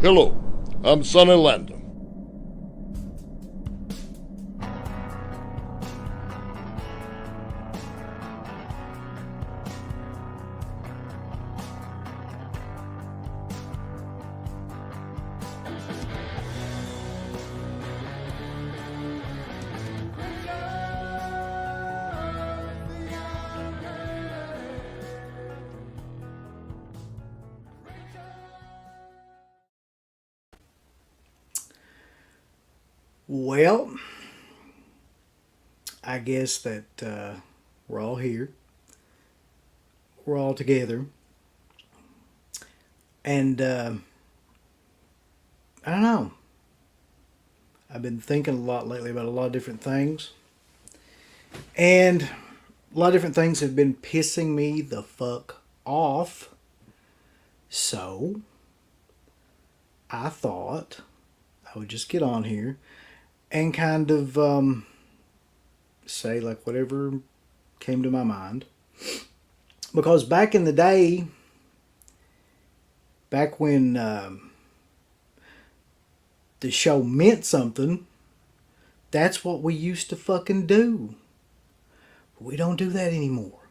Hello, I'm Sonny Landon. Well, I guess that we're all here. We're all together. And I don't know. I've been thinking a lot lately about a lot of different things. And a lot of different things have been pissing me the fuck off. So I thought I would just get on here and kind of say like whatever came to my mind. Because back in the day, back when the show meant something, that's what we used to fucking do. We don't do that anymore.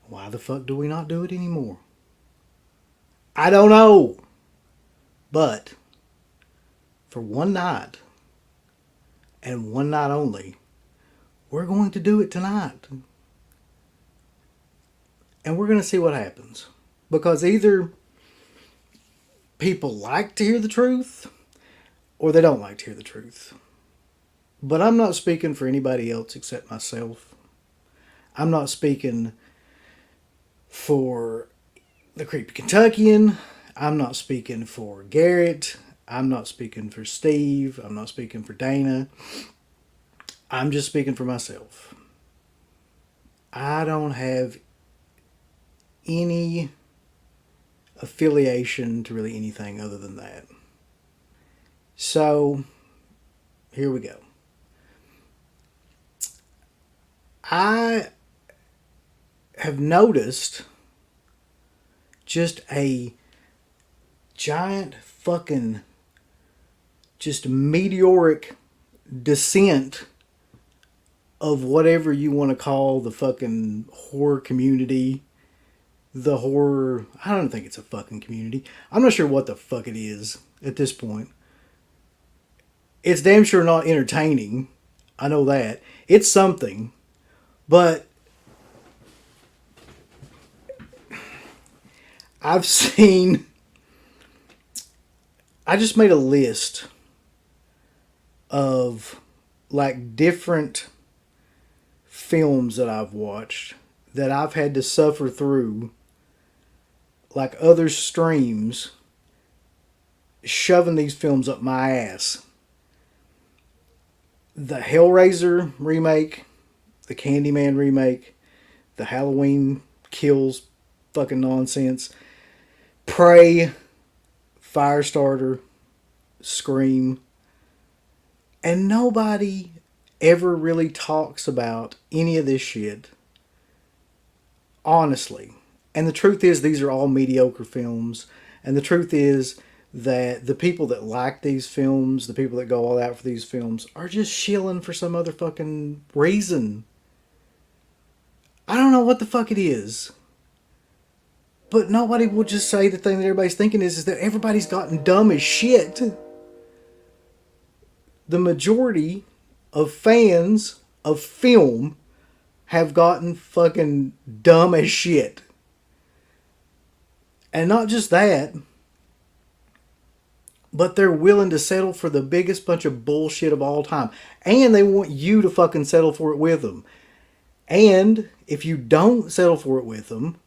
Why the fuck do we not do it anymore? I don't know. But for one night, and one night only, we're going to do it tonight. And we're going to see what happens. Because either people like to hear the truth, or they don't like to hear the truth. But I'm not speaking for anybody else except myself. I'm not speaking for the Creepy Kentuckian. I'm not speaking for Garrett. I'm not speaking for Steve. I'm not speaking for Dana. I'm just speaking for myself. I don't have any affiliation to really anything other than that. So, here we go. I have noticed just a giant fucking just meteoric descent of whatever you want to call the fucking horror community. The horror, I don't think it's a fucking community. I'm not sure what the fuck it is at this point. It's damn sure not entertaining. I know that. It's something. But I've seen, I just made a list of like different films that I've watched that I've had to suffer through, like other streams, shoving these films up my ass. The Hellraiser remake, the Candyman remake, the Halloween Kills fucking nonsense, Prey, Firestarter, Scream, and nobody ever really talks about any of this shit. Honestly. And the truth is, these are all mediocre films. And the truth is that the people that like these films, the people that go all out for these films, are just shilling for some other fucking reason. I don't know what the fuck it is. But nobody will just say the thing that everybody's thinking is that everybody's gotten dumb as shit. The majority of fans of film have gotten fucking dumb as shit. And not just that, but they're willing to settle for the biggest bunch of bullshit of all time. And they want you to fucking settle for it with them. And if you don't settle for it with them,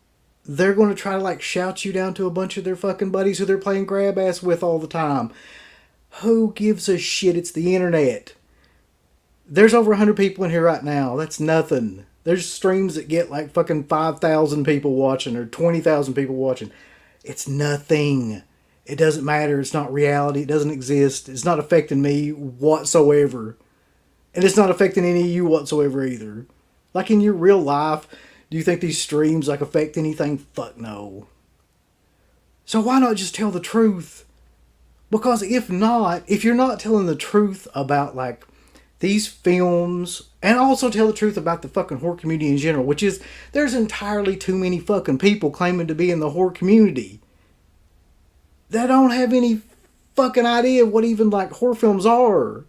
they're going to try to like shout you down to a bunch of their fucking buddies who they're playing grab ass with all the time. Who gives a shit? It's the internet. There's over 100 people in here right now. That's nothing. There's streams that get like fucking 5,000 people watching or 20,000 people watching. It's nothing. It doesn't matter. It's not reality. It doesn't exist. It's not affecting me whatsoever. And it's not affecting any of you whatsoever either. Like in your real life, do you think these streams like affect anything? Fuck no. So why not just tell the truth? Because if not, if you're not telling the truth about like these films, and also tell the truth about the fucking horror community in general, which is there's entirely too many fucking people claiming to be in the horror community that don't have any fucking idea of what even like horror films are.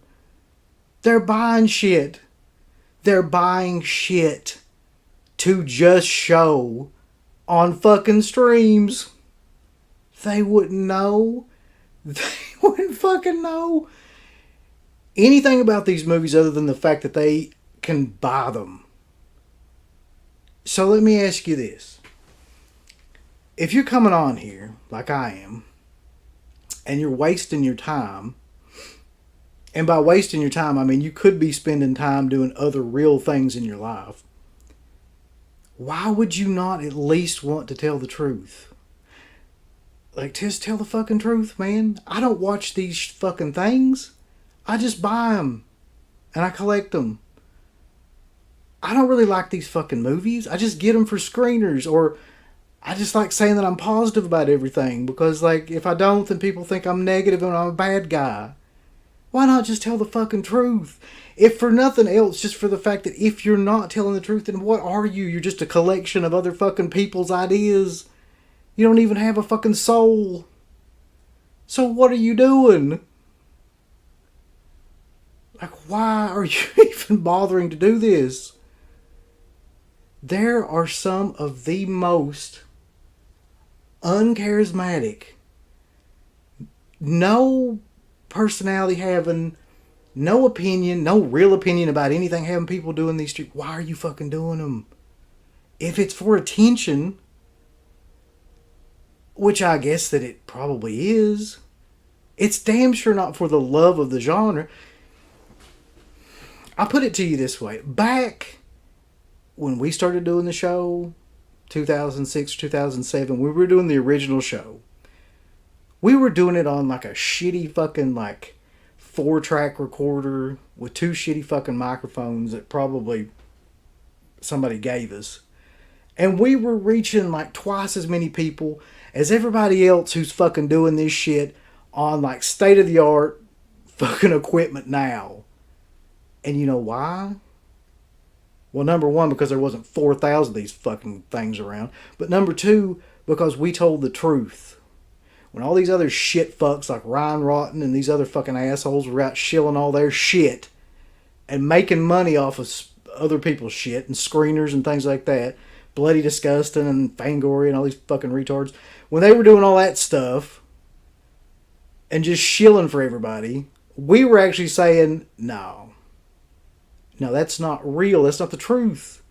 They're buying shit. They're buying shit to just show on fucking streams. They wouldn't know. They wouldn't fucking know anything about these movies other than the fact that they can buy them. So let me ask you this. If you're coming on here, like I am, and you're wasting your time, and by wasting your time, I mean you could be spending time doing other real things in your life, why would you not at least want to tell the truth? Like, just tell the fucking truth, man. I don't watch these fucking things. I just buy them. And I collect them. I don't really like these fucking movies. I just get them for screeners. Or I just like saying that I'm positive about everything. Because, like, if I don't, then people think I'm negative and I'm a bad guy. Why not just tell the fucking truth? If for nothing else, just for the fact that if you're not telling the truth, then what are you? You're just a collection of other fucking people's ideas. You don't even have a fucking soul. So what are you doing? Like, why are you even bothering to do this? There are some of the most uncharismatic, no personality having, no opinion, no real opinion about anything having people doing these streets. Why are you fucking doing them? If it's for attention, which I guess that it probably is, it's damn sure not for the love of the genre. I'll put it to you this way. Back when we started doing the show, 2006, 2007, we were doing the original show. We were doing it on like a shitty fucking like 4-track recorder with 2 shitty fucking microphones that probably somebody gave us. And we were reaching like twice as many people as everybody else who's fucking doing this shit on like state of the art fucking equipment now. And you know why? Well, number one, because there wasn't 4,000 of these fucking things around. But number two, because we told the truth. When all these other shit fucks like Ryan Rotten and these other fucking assholes were out shilling all their shit and making money off of other people's shit and screeners and things like that, Bloody Disgusting and Fangoria and all these fucking retards, when they were doing all that stuff and just shilling for everybody, we were actually saying, no, that's not real. That's not the truth.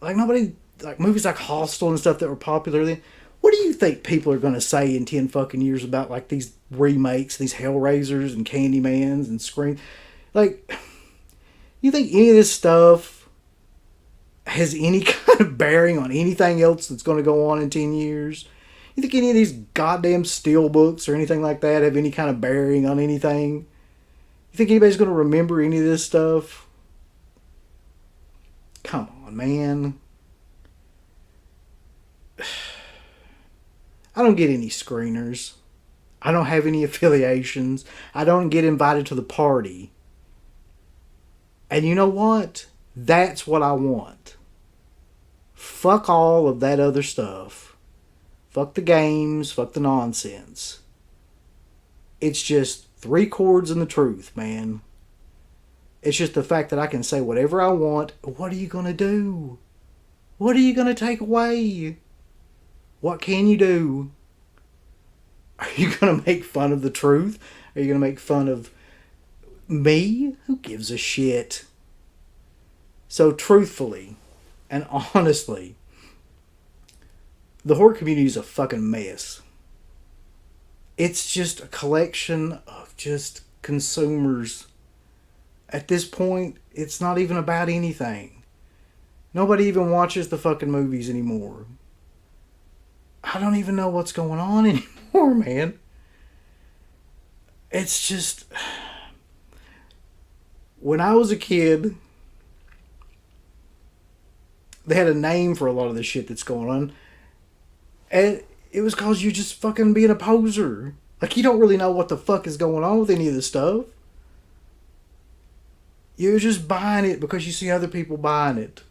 Like, nobody, like movies like Hostel and stuff that were popular then, what do you think people are going to say in 10 fucking years about like these remakes, these Hellraisers and Candymans and Scream? Like, you think any of this stuff has any kind of bearing on anything else that's going to go on in 10 years? You think any of these goddamn steel books or anything like that have any kind of bearing on anything? You think anybody's going to remember any of this stuff? Come on, man. I don't get any screeners. I don't have any affiliations. I don't get invited to the party. And you know what? That's what I want. Fuck all of that other stuff. Fuck the games. Fuck the nonsense. It's just 3 chords and the truth, man. It's just the fact that I can say whatever I want. What are you going to do? What are you going to take away? What can you do? Are you going to make fun of the truth? Are you going to make fun of me? Who gives a shit? So truthfully and honestly, the horror community is a fucking mess. It's just a collection of just consumers. At this point, it's not even about anything. Nobody even watches the fucking movies anymore. I don't even know what's going on anymore, man. It's just... When I was a kid, they had a name for a lot of the shit that's going on. And It was cause you just fucking being a poser. Like, you don't really know what the fuck is going on with any of this stuff. You're just buying it because you see other people buying it.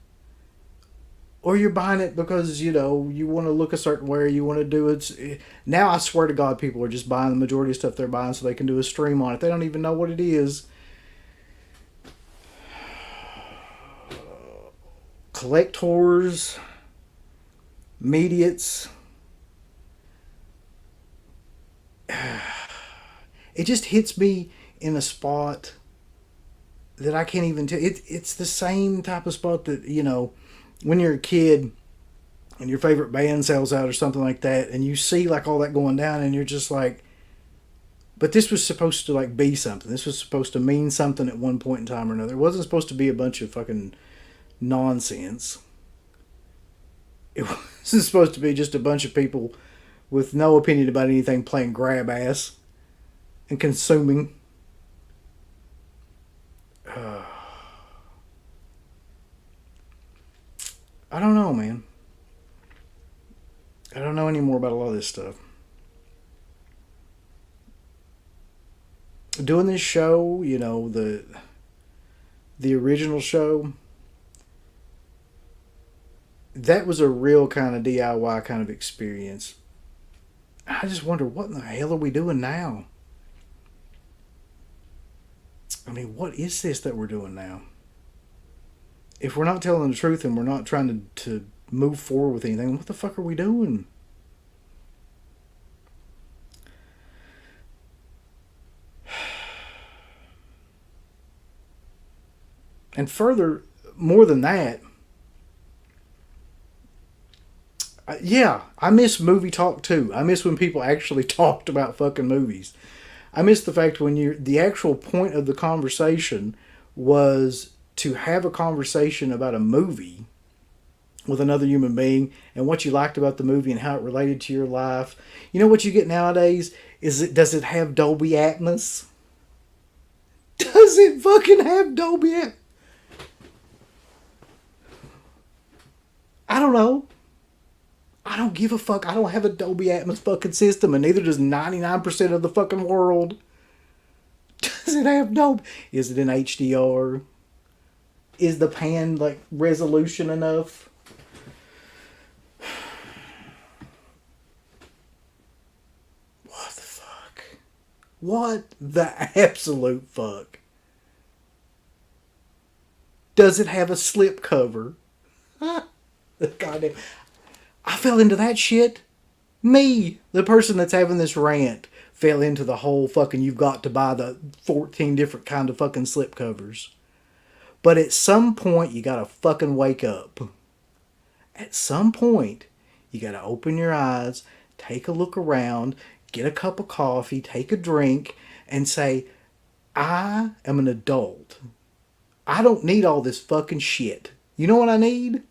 Or you're buying it because, you know, you want to look a certain way, or you want to do it. Now, I swear to God, people are just buying the majority of stuff they're buying so they can do a stream on it. They don't even know what it is. Collectors, mediates. It just hits me in a spot that I can't even tell. It's the same type of spot that, you know, when you're a kid and your favorite band sells out or something like that, and you see like all that going down, and you're just like, but this was supposed to like be something. This was supposed to mean something at one point in time or another. It wasn't supposed to be a bunch of fucking nonsense. It wasn't supposed to be just a bunch of people with no opinion about anything playing grab ass and consuming. I don't know, man. I don't know anymore about a lot of this stuff. Doing this show, you know, the original show, that was a real kind of DIY kind of experience. I just wonder, what in the hell are we doing now? I mean, what is this that we're doing now? If we're not telling the truth and we're not trying to move forward with anything, what the fuck are we doing? And further, more than that, yeah, I miss movie talk too. I miss when people actually talked about fucking movies. I miss the fact when the actual point of the conversation was to have a conversation about a movie with another human being and what you liked about the movie and how it related to your life. You know what you get nowadays? Does it have Dolby Atmos? Does it fucking have Dolby Atmos? I don't know. I don't give a fuck. I don't have a Dolby Atmos fucking system, and neither does 99% of the fucking world. Does it have Dolby? Is it in HDR? Is the pan like resolution enough? What the fuck? What the absolute fuck? Does it have a slip cover? Goddamn. I fell into that shit. Me, the person that's having this rant, fell into the whole fucking you've got to buy the 14 different kind of fucking slip covers. But at some point, you gotta fucking wake up. At some point, you gotta open your eyes, take a look around, get a cup of coffee, take a drink, and say, I am an adult. I don't need all this fucking shit. You know what I need?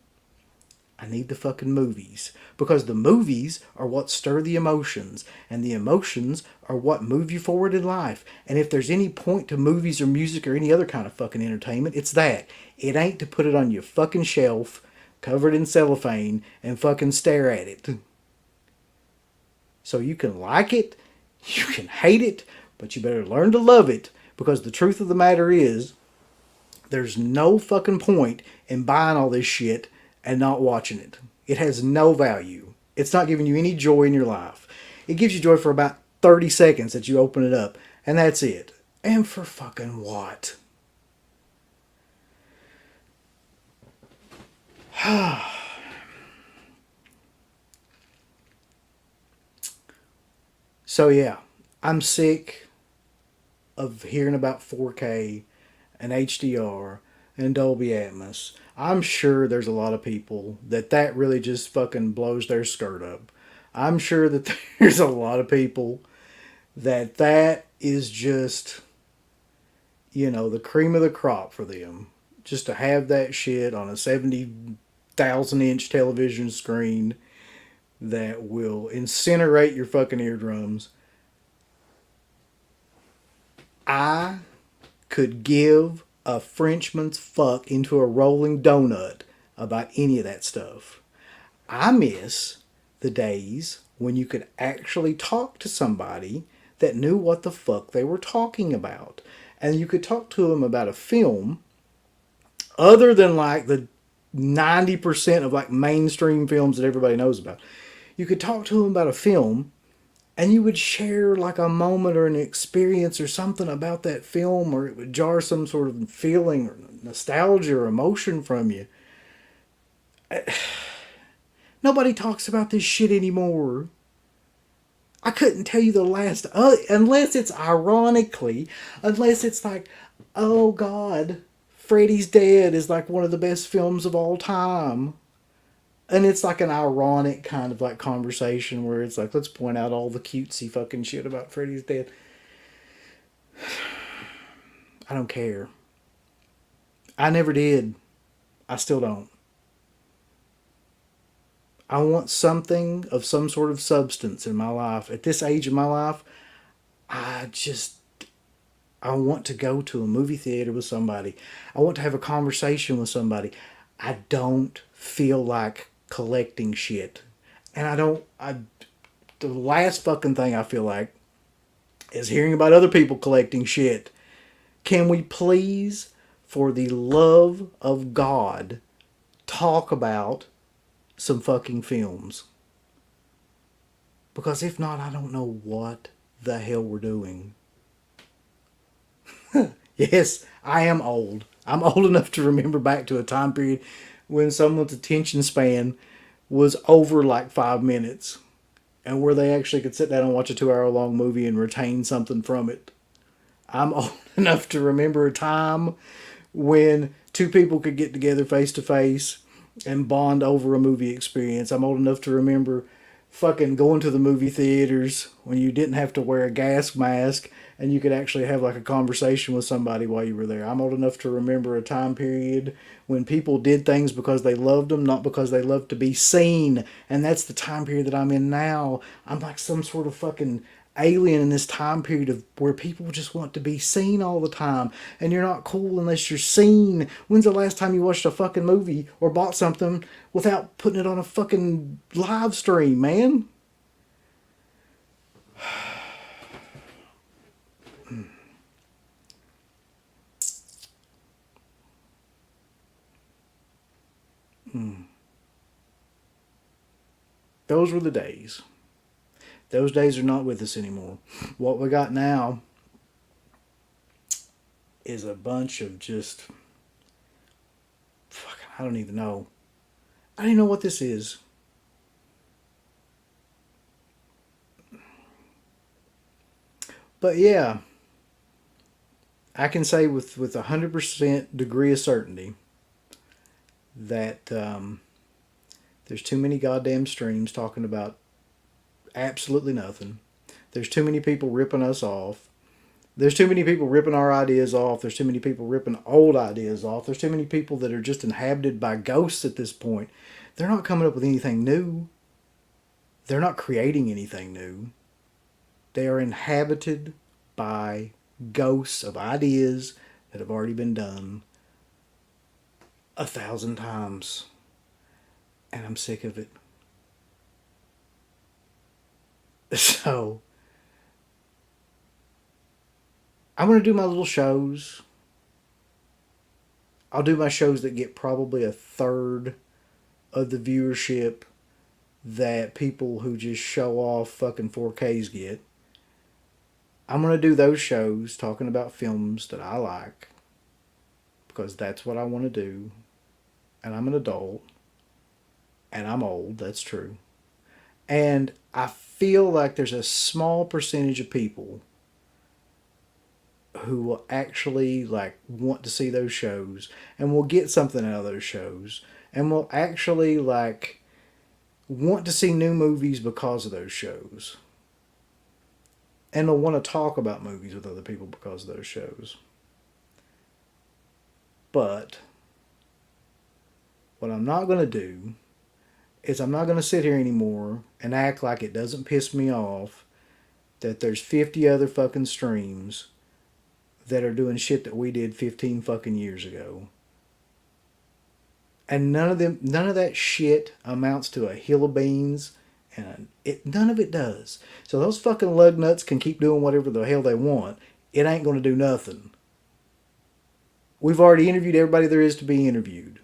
I need the fucking movies. Because the movies are what stir the emotions. And the emotions are what move you forward in life. And if there's any point to movies or music or any other kind of fucking entertainment, it's that. It ain't to put it on your fucking shelf, covered in cellophane, and fucking stare at it. So you can like it, you can hate it, but you better learn to love it. Because the truth of the matter is, there's no fucking point in buying all this shit and not watching it. It has no value. It's not giving you any joy in your life. It gives you joy for about 30 seconds that you open it up, and that's it. And for fucking what? So yeah, I'm sick of hearing about 4K and HDR and Dolby Atmos. I'm sure there's a lot of people that really just fucking blows their skirt up. I'm sure that there's a lot of people that is just, you know, the cream of the crop for them. Just to have that shit on a 70,000 inch television screen that will incinerate your fucking eardrums. I could give a Frenchman's fuck into a rolling donut about any of that stuff. I miss the days when you could actually talk to somebody that knew what the fuck they were talking about. And you could talk to them about a film other than like the 90% of like mainstream films that everybody knows about. You could talk to them about a film and you would share like a moment or an experience or something about that film, or it would jar some sort of feeling or nostalgia or emotion from you. Nobody talks about this shit anymore. I couldn't tell you the last, unless it's ironically, unless it's like, oh God, Freddy's Dead is like one of the best films of all time. And it's like an ironic kind of like conversation where it's like, let's point out all the cutesy fucking shit about Freddy's Dead. I don't care. I never did. I still don't. I want something of some sort of substance in my life. At this age of my life, I just, I want to go to a movie theater with somebody. I want to have a conversation with somebody. I don't feel like collecting shit. And the last fucking thing I feel like is hearing about other people collecting shit. Can we please, for the love of God, talk about some fucking films? Because if not, I don't know what the hell we're doing. Yes, I am old. I'm old enough to remember back to a time period when someone's attention span was over like 5 minutes, and where they actually could sit down and watch a 2 hour long movie and retain something from it. I'm old enough to remember a time when two people could get together face to face and bond over a movie experience. I'm old enough to remember fucking going to the movie theaters when you didn't have to wear a gas mask and you could actually have like a conversation with somebody while you were there. I'm old enough to remember a time period when people did things because they loved them, not because they loved to be seen. And that's the time period that I'm in now. I'm like some sort of fucking alien in this time period of where people just want to be seen all the time, and you're not cool unless you're seen. When's the last time you watched a fucking movie or bought something without putting it on a fucking live stream, man? Those were the days. Those days are not with us anymore. What we got now is a bunch of just fucking, I don't even know. I don't even know what this is. But yeah, I can say with 100% degree of certainty that there's too many goddamn streams talking about absolutely nothing. There's too many people ripping us off. There's too many people ripping our ideas off. There's too many people ripping old ideas off. There's too many people that are just inhabited by ghosts at this point. They're not coming up with anything new. They're not creating anything new. They are inhabited by ghosts of ideas that have already been done 1,000 times. And I'm sick of it. So, I'm going to do my little shows. I'll do my shows that get probably a third of the viewership that people who just show off fucking 4Ks get. I'm going to do those shows talking about films that I like because that's what I want to do. And I'm an adult. And I'm old, that's true. And I feel like there's a small percentage of people who will actually like want to see those shows and will get something out of those shows and will actually like want to see new movies because of those shows. And they'll want to talk about movies with other people because of those shows. But what I'm not going to do is I'm not going to sit here anymore and act like it doesn't piss me off that there's 50 other fucking streams that are doing shit that we did 15 fucking years ago. And none of that shit amounts to a hill of beans And none of it does. So those fucking lug nuts can keep doing whatever the hell they want. It ain't going to do nothing. We've already interviewed everybody there is to be interviewed.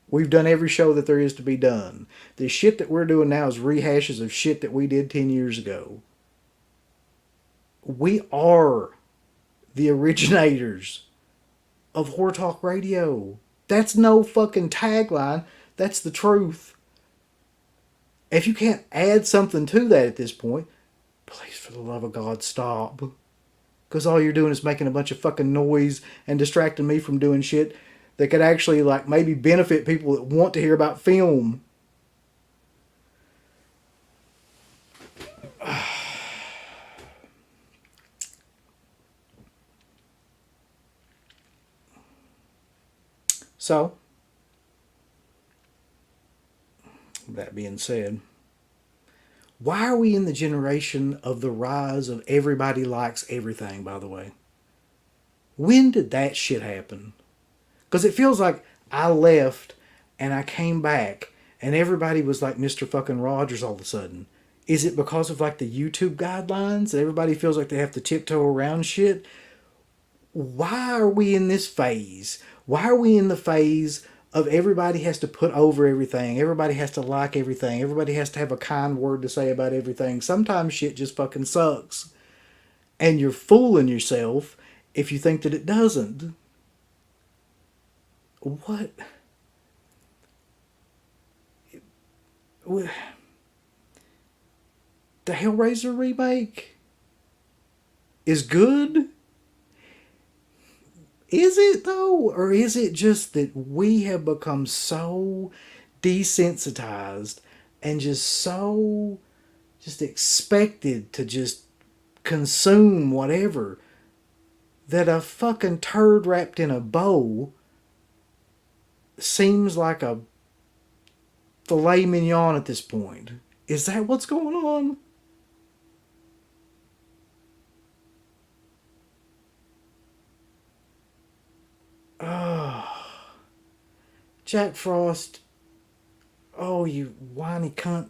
We've done every show that there is to be done. The shit that we're doing now is rehashes of shit that we did 10 years ago. We are the originators of Horror Talk Radio. That's no fucking tagline. That's the truth. If you can't add something to that at this point, please, for the love of God, stop. Because all you're doing is making a bunch of fucking noise and distracting me from doing shit that could actually, like, maybe benefit people that want to hear about film. So, that being said, why are we in the generation of the rise of everybody likes everything, by the way? When did that shit happen? Because it feels like I left and I came back and everybody was like Mr. fucking Rogers all of a sudden. Is it because of like the YouTube guidelines that everybody feels like they have to tiptoe around shit? Why are we in this phase? Why are we in the phase of everybody has to put over everything, everybody has to like everything, everybody has to have a kind word to say about everything? Sometimes shit just fucking sucks. And you're fooling yourself if you think that it doesn't. What? The Hellraiser remake is good? Is it though? Or is it just that we have become so desensitized and just expected to just consume whatever that a fucking turd wrapped in a bow seems like a filet mignon at this point? Is that what's going on? Oh, Jack Frost. Oh, you whiny cunt.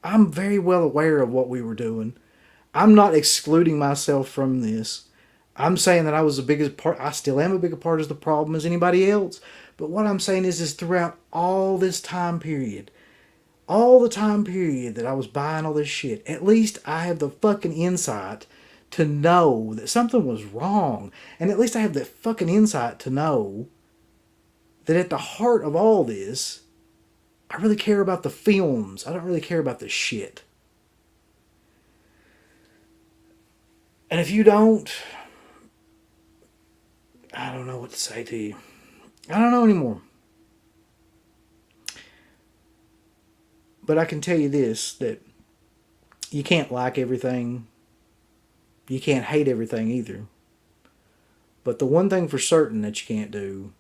I'm very well aware of what we were doing. I'm not excluding myself from this. I'm saying that I was the biggest part. I still am a bigger part of the problem as anybody else. But what I'm saying is throughout all this time period, all the time period that I was buying all this shit, at least I have the fucking insight to know that something was wrong. And at least I have the fucking insight to know that at the heart of all this, I really care about the films. I don't really care about the shit. And if you don't, I don't know what to say to you. I don't know anymore. But I can tell you this, that you can't like everything. You can't hate everything either. But the one thing for certain that you can't do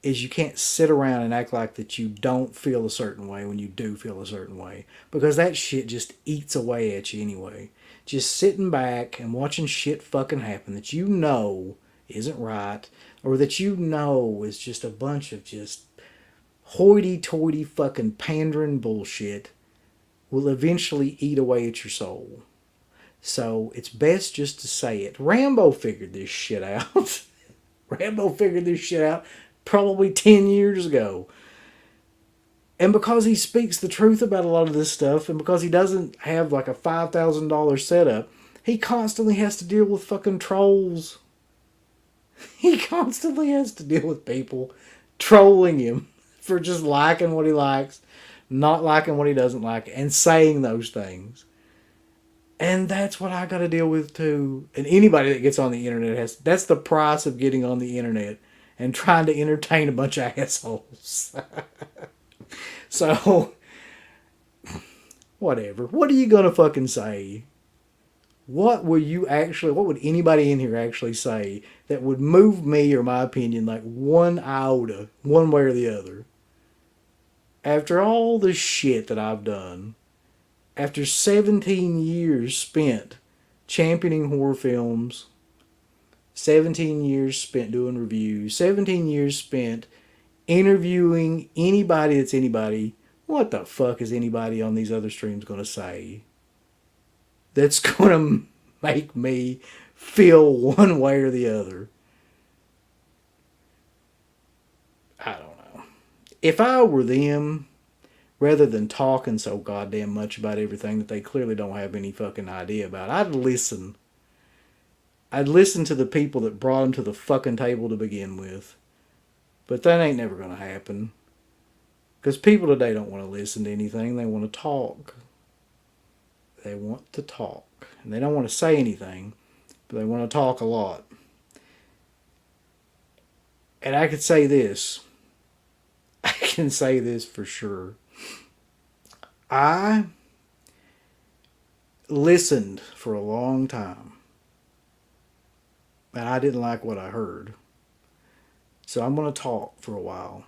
is you can't sit around and act like that you don't feel a certain way when you do feel a certain way. Because that shit just eats away at you anyway. Just sitting back and watching shit fucking happen that you know isn't right, or that you know is just a bunch of just hoity-toity fucking pandering bullshit, will eventually eat away at your soul. So it's best just to say it. Rambo figured this shit out. Rambo figured this shit out probably 10 years ago. And because he speaks the truth about a lot of this stuff, and because he doesn't have like a $5,000 setup, he constantly has to deal with fucking trolls. He constantly has to deal with people trolling him for just liking what he likes, not liking what he doesn't like, and saying those things. And that's what I got to deal with too. And anybody that gets on the internet has, that's the price of getting on the internet and trying to entertain a bunch of assholes. So, whatever. What are you going to fucking say? What would anybody in here actually say that would move me or my opinion like one iota, one way or the other? After all the shit that I've done, after 17 years spent championing horror films, 17 years spent doing reviews, 17 years spent interviewing anybody that's anybody, what the fuck is anybody on these other streams going to say that's going to make me feel one way or the other? I don't know. If I were them, rather than talking so goddamn much about everything that they clearly don't have any fucking idea about, I'd listen. I'd listen to the people that brought them to the fucking table to begin with. But that ain't never going to happen. Because people today don't want to listen to anything. They want to talk. They want to talk. And they don't want to say anything, but they want to talk a lot. And I could say this. I can say this for sure. I listened for a long time. And I didn't like what I heard. So I'm going to talk for a while.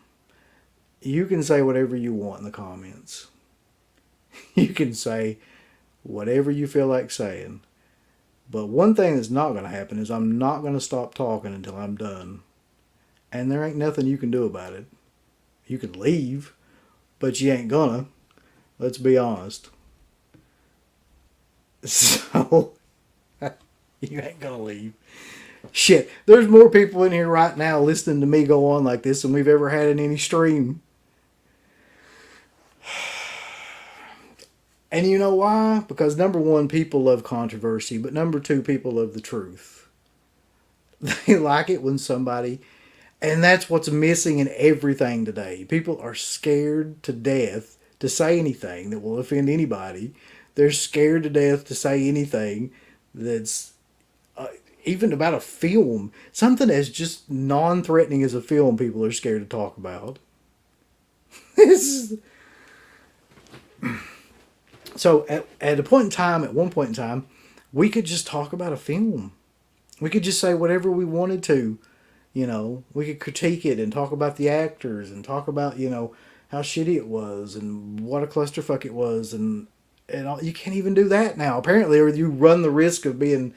You can say whatever you want in the comments. You can say whatever you feel like saying. But one thing that's not going to happen is I'm not going to stop talking until I'm done. And there ain't nothing you can do about it. You can leave, but you ain't gonna. Let's be honest. So, you ain't gonna leave. Shit, there's more people in here right now listening to me go on like this than we've ever had in any stream. And you know why? Because number one, people love controversy, but number two, people love the truth. They like it when somebody... And that's what's missing in everything today. People are scared to death to say anything that will offend anybody. They're scared to death to say anything that's even about a film. Something as just non-threatening as a film, people are scared to talk about. So at one point in time, we could just talk about a film. We could just say whatever we wanted to. You know, we could critique it and talk about the actors and talk about, you know, how shitty it was and what a clusterfuck it was. And all. You can't even do that now, apparently, or you run the risk of being,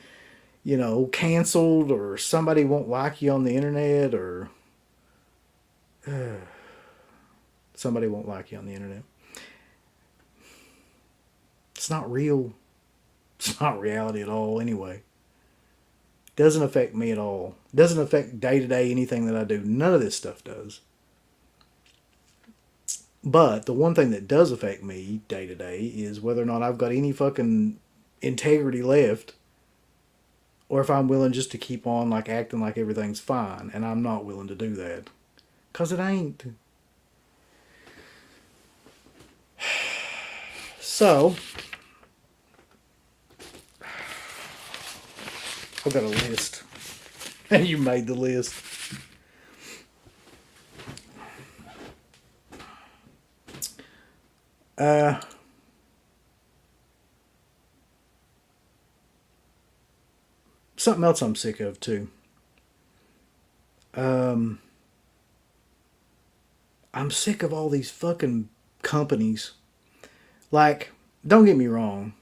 you know, canceled, or somebody won't like you on the internet, or somebody won't like you on the internet. It's not real. It's not reality at all anyway. Doesn't affect me at all. Doesn't affect day to day anything that I do. None of this stuff does. But the one thing that does affect me day to day is whether or not I've got any fucking integrity left, or if I'm willing just to keep on like acting like everything's fine, and I'm not willing to do that. 'Cause it ain't. So, I've got a list. And you made the list. Something else I'm sick of too. I'm sick of all these fucking companies. Like, don't get me wrong.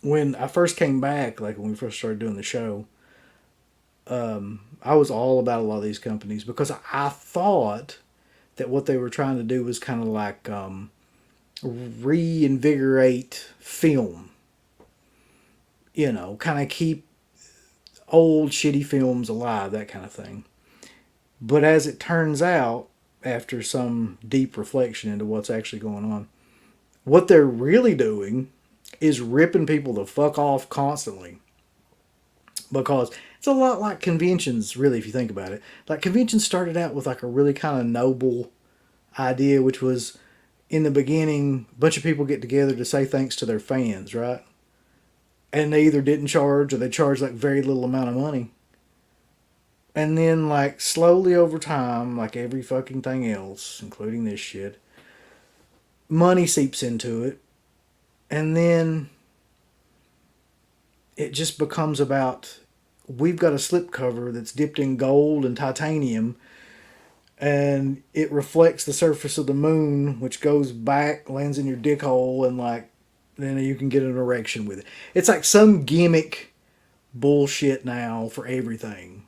When I first came back, like when we first started doing the show, I was all about a lot of these companies because I thought that what they were trying to do was kind of like reinvigorate film. You know, kind of keep old shitty films alive, that kind of thing. But as it turns out, after some deep reflection into what's actually going on, what they're really doing is ripping people the fuck off constantly. Because it's a lot like conventions, really, if you think about it. Like, conventions started out with like a really kind of noble idea, which was, in the beginning, a bunch of people get together to say thanks to their fans, right? And they either didn't charge, or they charged like very little amount of money. And then, like, slowly over time, like every fucking thing else, including this shit, money seeps into it. And then it just becomes about, we've got a slipcover that's dipped in gold and titanium, and it reflects the surface of the moon, which goes back, lands in your dick hole, and like, then you can get an erection with it. It's like some gimmick bullshit now for everything.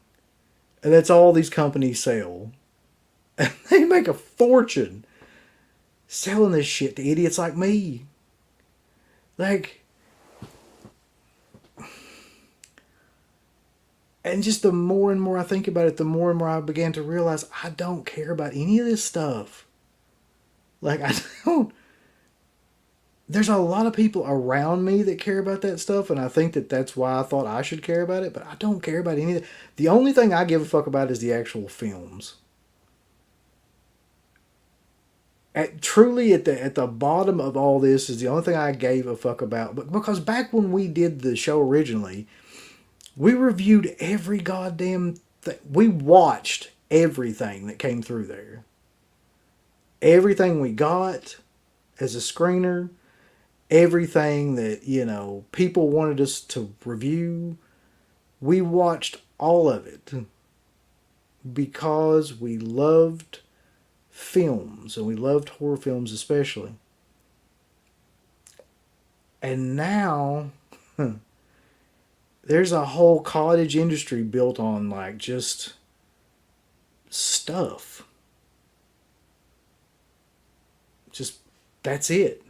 And that's all these companies sell. And they make a fortune. selling this shit to idiots like me. Like, and just the more and more I think about it, the more and more I began to realize I don't care about any of this stuff. Like, I don't. There's a lot of people around me that care about that stuff, and I think that that's why I thought I should care about it, but I don't care about any of it. The only thing I give a fuck about is the actual films. Truly, at the bottom of all this is the only thing I gave a fuck about. But because back when we did the show originally, we reviewed every goddamn thing. We watched everything that came through there. Everything we got as a screener, everything that, people wanted us to review, we watched all of it because we loved films and we loved horror films especially. And now there's a whole cottage industry built on like just stuff. Just that's it.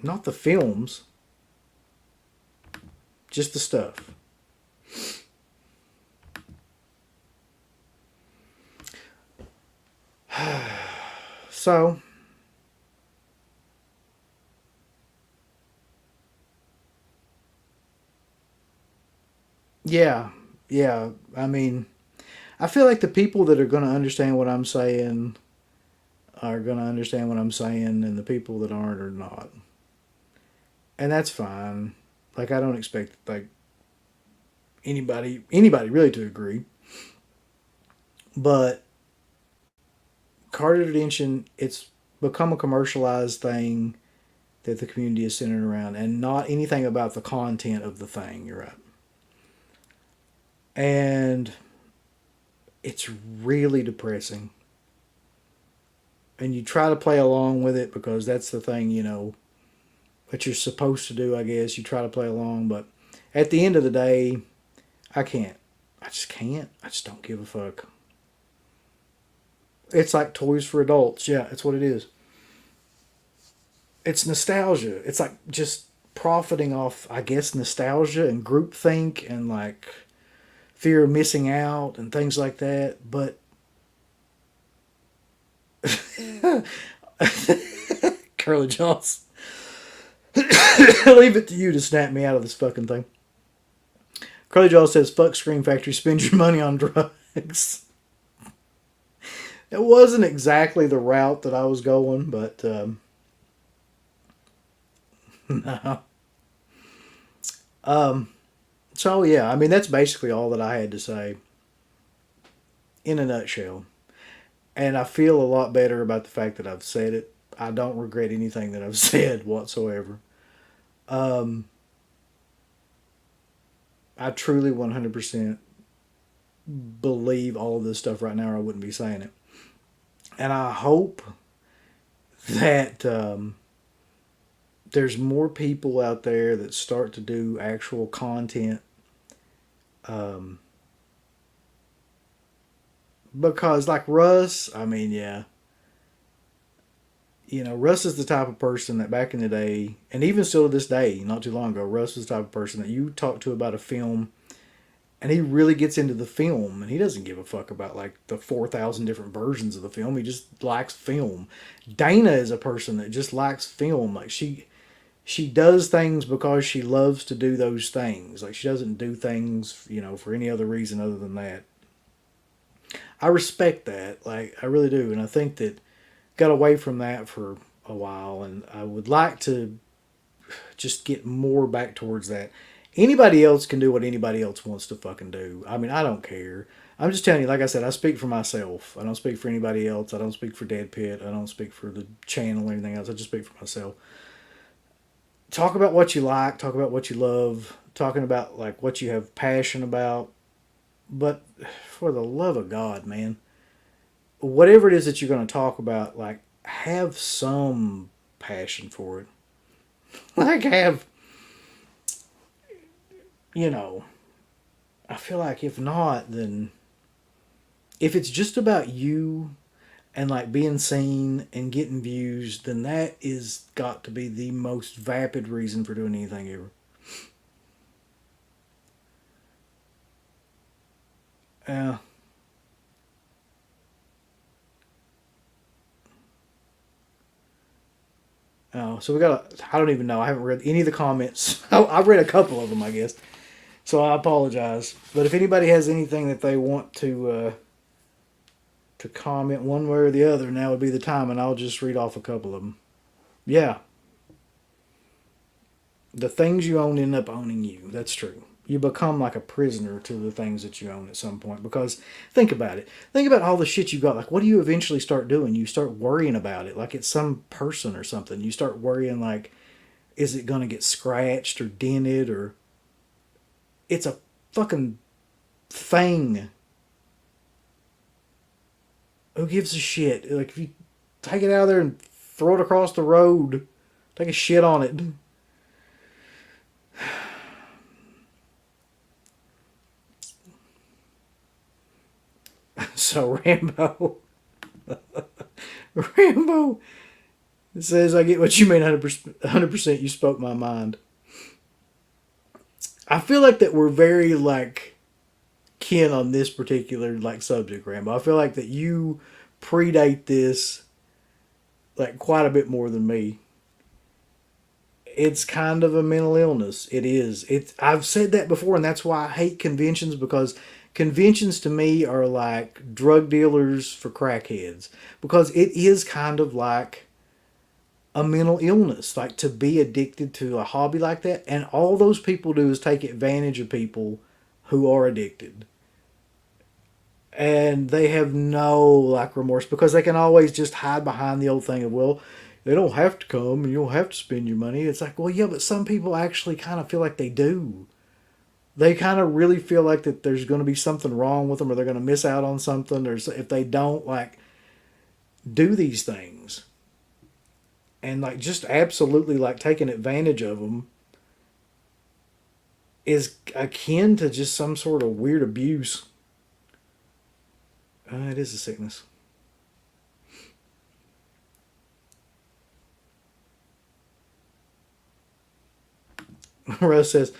Not the films, just the stuff. So, yeah. I mean, I feel like the people that are going to understand what I'm saying are going to understand what I'm saying, and the people that aren't are not. And that's fine. Like, I don't expect like anybody really to agree. But card attention, it's become a commercialized thing that the community is centered around, and not anything about the content of the thing. You're right. And it's really depressing. And you try to play along with it because that's the thing, what you're supposed to do, I guess. You try to play along, but at the end of the day, I can't. I just can't. I just don't give a fuck. It's like toys for adults. Yeah, it's what it is. It's nostalgia. It's like just profiting off, I guess, nostalgia and groupthink and like fear of missing out and things like that. But Curly Jaws, leave it to you to snap me out of this fucking thing. Curly Jaws says, "Fuck Scream Factory. Spend your money on drugs." It wasn't exactly the route that I was going, but no. So yeah, I mean that's basically all that I had to say in a nutshell. And I feel a lot better about the fact that I've said it. I don't regret anything that I've said whatsoever. Um, I truly 100% believe all of this stuff right now, or I wouldn't be saying it. And I hope that there's more people out there that start to do actual content. Um, because, like Russ, I mean, yeah, Russ is the type of person that back in the day, and even still to this day, not too long ago, Russ was the type of person that you talk to about a film, and he really gets into the film, and he doesn't give a fuck about like the 4,000 different versions of the film. He just likes film. Dana is a person that just likes film. Like she does things because she loves to do those things. Like she doesn't do things, for any other reason other than that. I respect that. Like I really do, and I think that got away from that for a while, and I would like to just get more back towards that. Anybody else can do what anybody else wants to fucking do. I mean, I don't care. I'm just telling you, like I said, I speak for myself. I don't speak for anybody else. I don't speak for Dead Pit. I don't speak for the channel or anything else. I just speak for myself. Talk about what you like. Talk about what you love. Talking about like what you have passion about. But for the love of God, man, whatever it is that you're going to talk about, like have some passion for it. Like have, you know, I feel like if not, then if it's just about you, and like being seen and getting views, then that is got to be the most vapid reason for doing anything ever. Yeah. Oh, so we got. I don't even know. I haven't read any of the comments. I've read a couple of them, I guess. So I apologize. But if anybody has anything that they want to comment one way or the other, now would be the time, and I'll just read off a couple of them. Yeah, the things you own end up owning you. That's true. You become like a prisoner to the things that you own at some point. Because think about it. Think about all the shit you got. Like, what do you eventually start doing? You start worrying about it. Like it's some person or something. You start worrying like, is it going to get scratched or dented or. It's a fucking thing. Who gives a shit? Like, if you take it out of there and throw it across the road, take a shit on it. So Rambo, Rambo says, "I get what you mean, 100%. You spoke my mind." I feel like that we're very like kin on this particular like subject, Rambo. I feel like that you predate this like quite a bit more than me. It's kind of a mental illness. It is. It's. I've said that before, and that's why I hate conventions because conventions to me are like drug dealers for crackheads because it is kind of like a mental illness, like to be addicted to a hobby like that, and all those people do is take advantage of people who are addicted. And they have no like remorse because they can always just hide behind the old thing of, well, they don't have to come and you don't have to spend your money. It's like, well, yeah, but some people actually kind of feel like they do. They kind of really feel like that there's going to be something wrong with them or they're going to miss out on something or if they don't like do these things. And like just absolutely like taking advantage of them is akin to just some sort of weird abuse. It is a sickness. Rose says,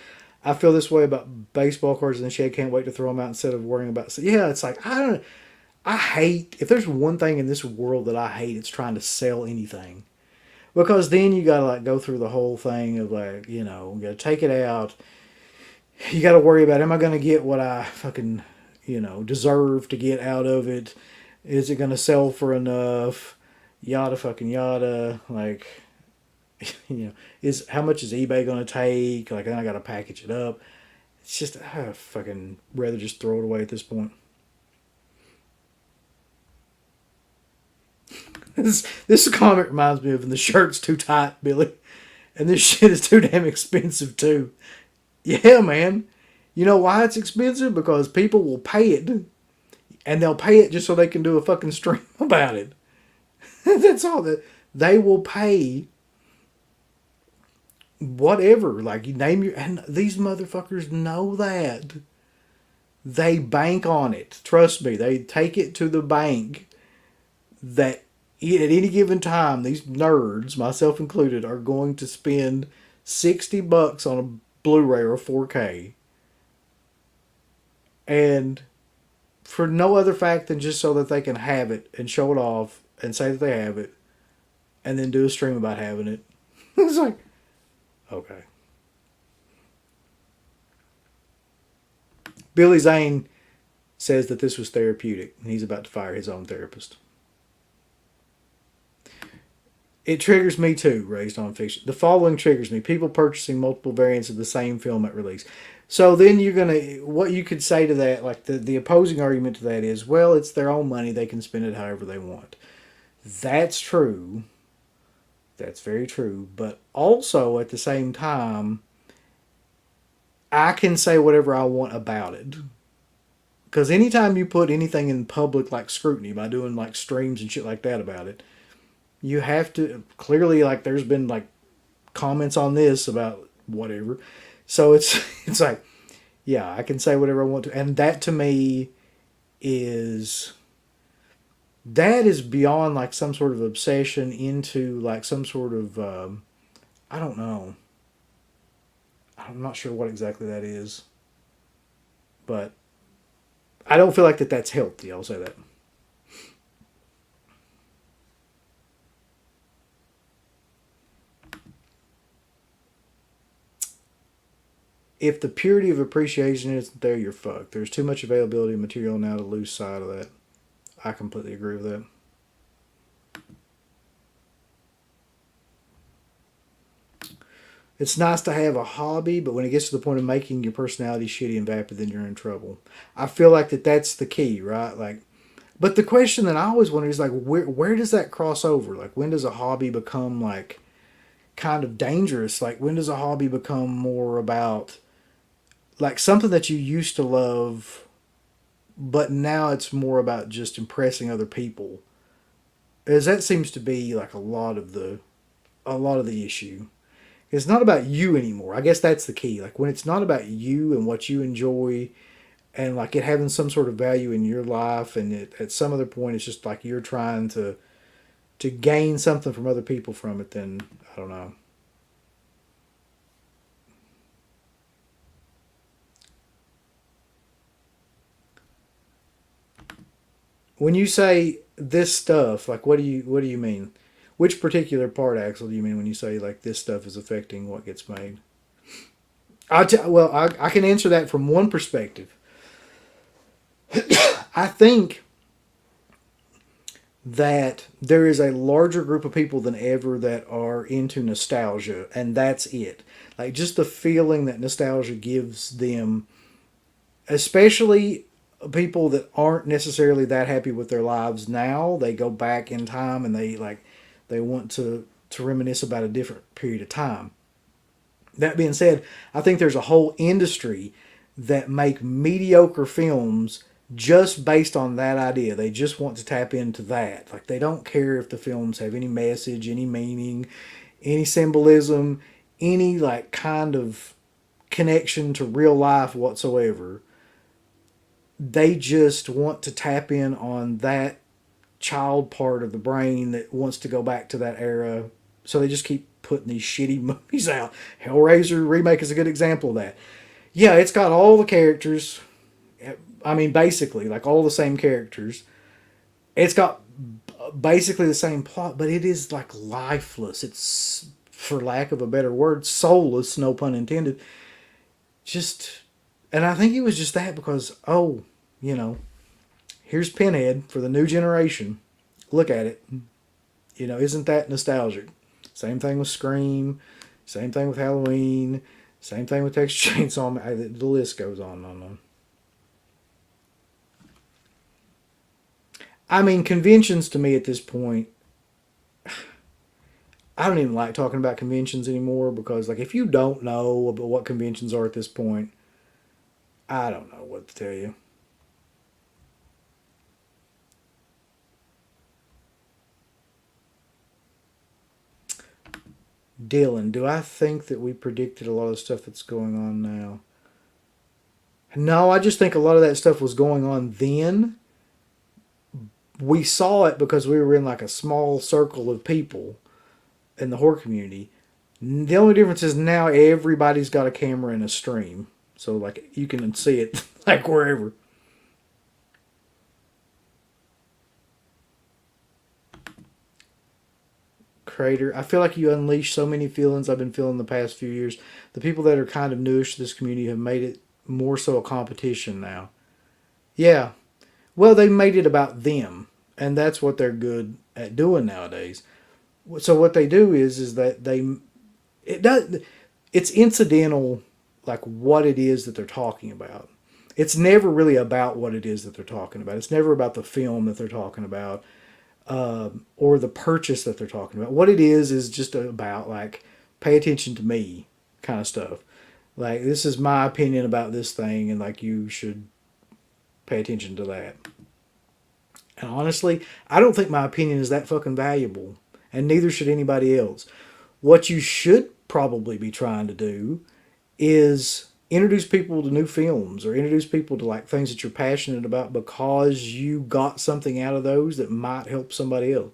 I feel this way about baseball cards in the shed. Can't wait to throw them out instead of worrying about. So yeah, it's like I don't. I hate if there's one thing in this world that I hate, it's trying to sell anything because then you gotta like go through the whole thing of like you gotta take it out. You gotta worry about am I gonna get what I fucking deserve to get out of it? Is it gonna sell for enough? Yada fucking yada. Like is how much is eBay gonna take? Like then I gotta package it up. It's just I fucking rather just throw it away at this point. This comment reminds me of when the shirt's too tight, Billy, and this shit is too damn expensive too. Yeah, man. You know why it's expensive? Because people will pay it, and they'll pay it just so they can do a fucking stream about it. That's all that they will pay. Whatever, like you name your, and these motherfuckers know that. They bank on it. Trust me, they take it to the bank that at any given time, these nerds, myself included, are going to spend $60 on a Blu-ray or a 4K. And for no other fact than just so that they can have it and show it off and say that they have it and then do a stream about having it. It's like, okay. Billy Zane says that this was therapeutic and he's about to fire his own therapist. It triggers me too, raised on fiction. The following triggers me. People purchasing multiple variants of the same film at release. So then you're going to, what you could say to that, like the opposing argument to that is, well, it's their own money. They can spend it however they want. That's true. That's very true. But also at the same time, I can say whatever I want about it. Because anytime you put anything in public like scrutiny by doing like streams and shit like that about it, you have to clearly like there's been like comments on this about whatever. So it's like, yeah, I can say whatever I want to. And that to me is that is beyond like some sort of obsession into like some sort of I don't know. I'm not sure what exactly that is, but I don't feel like that's healthy. I'll say that. If the purity of appreciation isn't there, you're fucked. There's too much availability of material now to lose sight of that. I completely agree with that. It's nice to have a hobby, but when it gets to the point of making your personality shitty and vapid, then you're in trouble. I feel like that's the key, right? Like, but the question that I always wonder is like, where does that cross over? Like, when does a hobby become like kind of dangerous? Like, when does a hobby become more about like something that you used to love, but now it's more about just impressing other people? As that seems to be like a lot of the issue. It's not about you anymore. I guess that's the key. Like when it's not about you and what you enjoy and like it having some sort of value in your life and at some other point it's just like you're trying to gain something from other people from it, then I don't know. When you say this stuff, like what do you mean? Which particular part, Axel, do you mean when you say like this stuff is affecting what gets made? Well, I can answer that from one perspective. I think that there is a larger group of people than ever that are into nostalgia, and that's it. Like just the feeling that nostalgia gives them, especially people that aren't necessarily that happy with their lives now. They go back in time and they want to reminisce about a different period of time. That being said, I think there's a whole industry that make mediocre films just based on that idea. They just want to tap into that. Like they don't care if the films have any message, any meaning, any symbolism, any like kind of connection to real life whatsoever. They just want to tap in on that child part of the brain that wants to go back to that era. So they just keep putting these shitty movies out. Hellraiser remake is a good example of that. Yeah, it's got all the characters. I mean, basically, like all the same characters. It's got basically the same plot, but it is like lifeless. It's, for lack of a better word, soulless, no pun intended. Just, and I think it was just that because, oh, you know, here's Pinhead for the new generation. Look at it. Isn't that nostalgic? Same thing with Scream. Same thing with Halloween. Same thing with Texas Chainsaw. The list goes on and on. I mean, conventions to me at this point, I don't even like talking about conventions anymore because, like, if you don't know about what conventions are at this point, I don't know what to tell you. Dylan, do I think that we predicted a lot of stuff that's going on now? No, I just think a lot of that stuff was going on then. We saw it because we were in like a small circle of people in the horror community. The only difference is now everybody's got a camera and a stream. So like you can see it like wherever. Crater. I feel like you unleash so many feelings I've been feeling the past few years. The people that are kind of newish to this community have made it more so a competition now. Yeah. Well, they made it about them, and that's what they're good at doing nowadays. So what they do is that it does it's incidental like what it is that they're talking about. It's never really about what it is that they're talking about. It's never about the film that they're talking about or the purchase that they're talking about. What it is just about like pay attention to me kind of stuff. Like this is my opinion about this thing, and like you should pay attention to that. And honestly, I don't think my opinion is that fucking valuable, and neither should anybody else. What you should probably be trying to do is introduce people to new films or introduce people to like things that you're passionate about because you got something out of those that might help somebody else.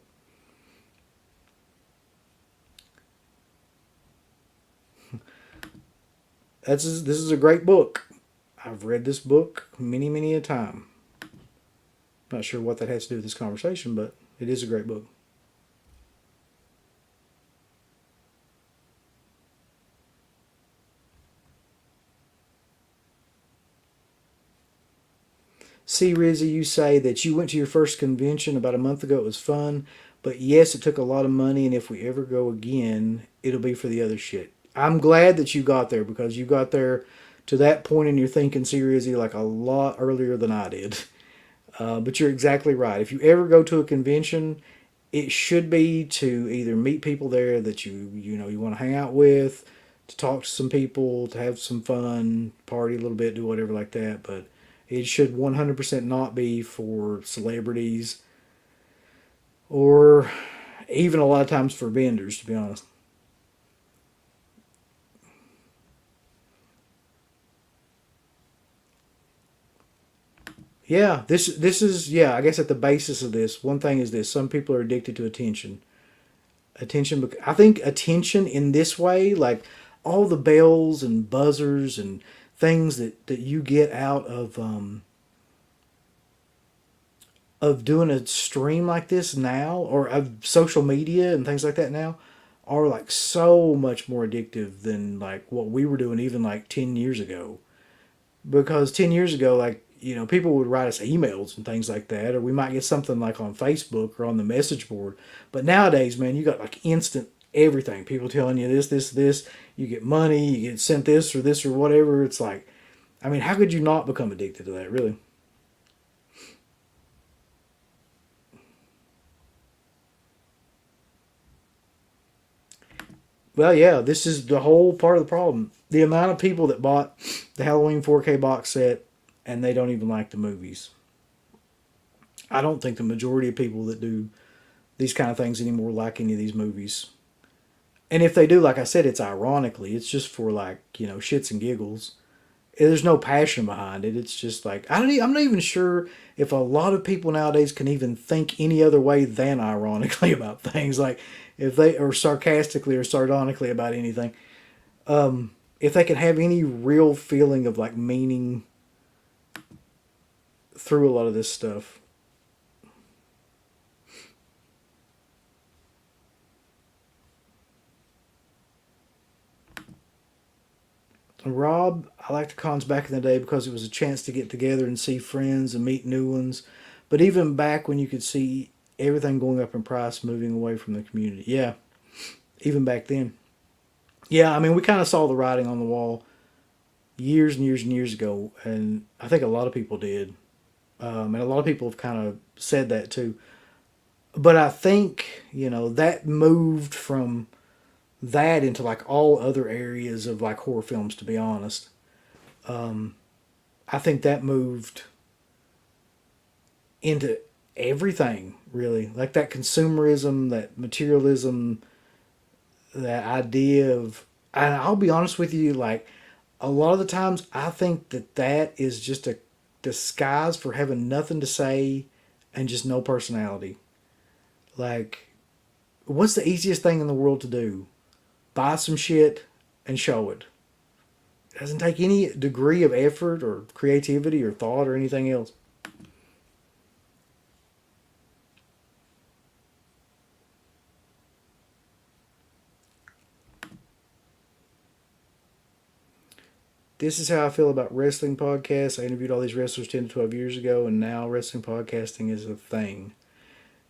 This is a great book. I've read this book many a time. Not sure what that has to do with this conversation, but it is a great book. See, Rizzy, you say that you went to your first convention about a month ago. It was fun, but yes, it took a lot of money, and if we ever go again, it'll be for the other shit. I'm glad that you got there because you got there to that point in your thinking, see, Rizzy, like a lot earlier than I did. But you're exactly right. If you ever go to a convention, it should be to either meet people there that you want to hang out with, to talk to some people, to have some fun, party a little bit, do whatever like that. But it should 100% not be for celebrities or even a lot of times for vendors, to be honest. Yeah, this is yeah. I guess at the basis of this, one thing is this: some people are addicted to attention. I think attention in this way, like all the bells and buzzers and things that you get out of doing a stream like this now, or of social media and things like that now, are like so much more addictive than like what we were doing even like 10 years ago. Because 10 years ago, like, people would write us emails and things like that, or we might get something like on Facebook or on the message board. But nowadays, man, you got like instant everything. People telling you this. You get money, you get sent this or whatever. It's like, I mean, how could you not become addicted to that, really? Well, yeah, this is the whole part of the problem. The amount of people that bought the Halloween 4K box set and they don't even like the movies. I don't think the majority of people that do these kind of things anymore like any of these movies. And if they do, like I said, it's ironically. It's just for like, shits and giggles. There's no passion behind it. It's just like I'm not even sure if a lot of people nowadays can even think any other way than ironically about things. Like if they or sarcastically or sardonically about anything. If they can have any real feeling of like meaning through a lot of this stuff. Rob, I liked the cons back in the day because it was a chance to get together and see friends and meet new ones. But even back when you could see everything going up in price, moving away from the community. Yeah, even back then. Yeah, I mean, we kind of saw the writing on the wall years and years and years ago, and I think a lot of people did. And a lot of people have kind of said that too. But I think, that moved from that into like all other areas of like horror films, to be honest. I think that moved into everything, really. Like that consumerism, that materialism, that idea of. And I'll be honest with you, like, a lot of the times I think that is just a disguise for having nothing to say and just no personality. Like, what's the easiest thing in the world to do? Buy some shit and show it. It doesn't take any degree of effort or creativity or thought or anything else. This is how I feel about wrestling podcasts. I interviewed all these wrestlers 10 to 12 years ago, and now wrestling podcasting is a thing.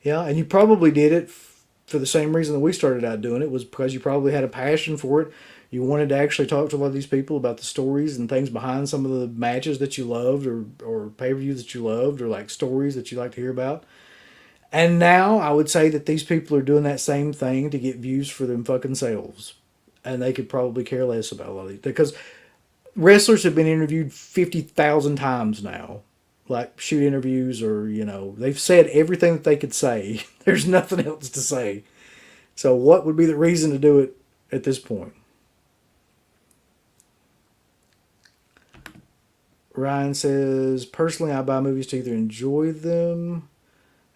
Yeah, and you probably did it for the same reason that we started out doing it, was because you probably had a passion for it. You wanted to actually talk to a lot of these people about the stories and things behind some of the matches that you loved, or pay per views that you loved, or like stories that you like to hear about. And now I would say that these people are doing that same thing to get views for them fucking selves. And they could probably care less about a lot of these. Because wrestlers have been interviewed 50,000 times now. Like shoot interviews, or, they've said everything that they could say. There's nothing else to say. So what would be the reason to do it at this point? Ryan says, personally, I buy movies to either enjoy them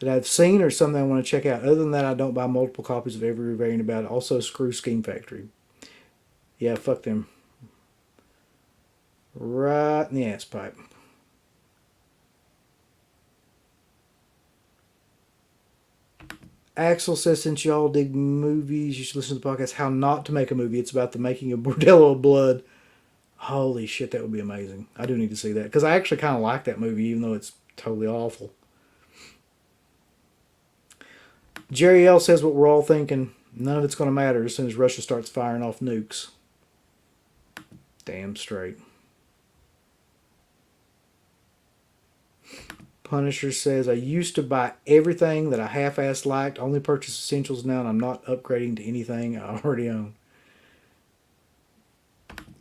that I've seen or something I want to check out. Other than that, I don't buy multiple copies of every variant about it. Also, screw Scheme Factory. Yeah, fuck them. Right in the ass pipe. Axel says, since y'all dig movies, you should listen to the podcast How Not to Make a Movie. It's about the making of Bordello of Blood. Holy shit, that would be amazing. I do need to see that. Because I actually kind of like that movie, even though it's totally awful. Jerry L says what we're all thinking. None of it's going to matter as soon as Russia starts firing off nukes. Damn straight. Punisher says, I used to buy everything that I half-assed liked, only purchase essentials now, and I'm not upgrading to anything I already own.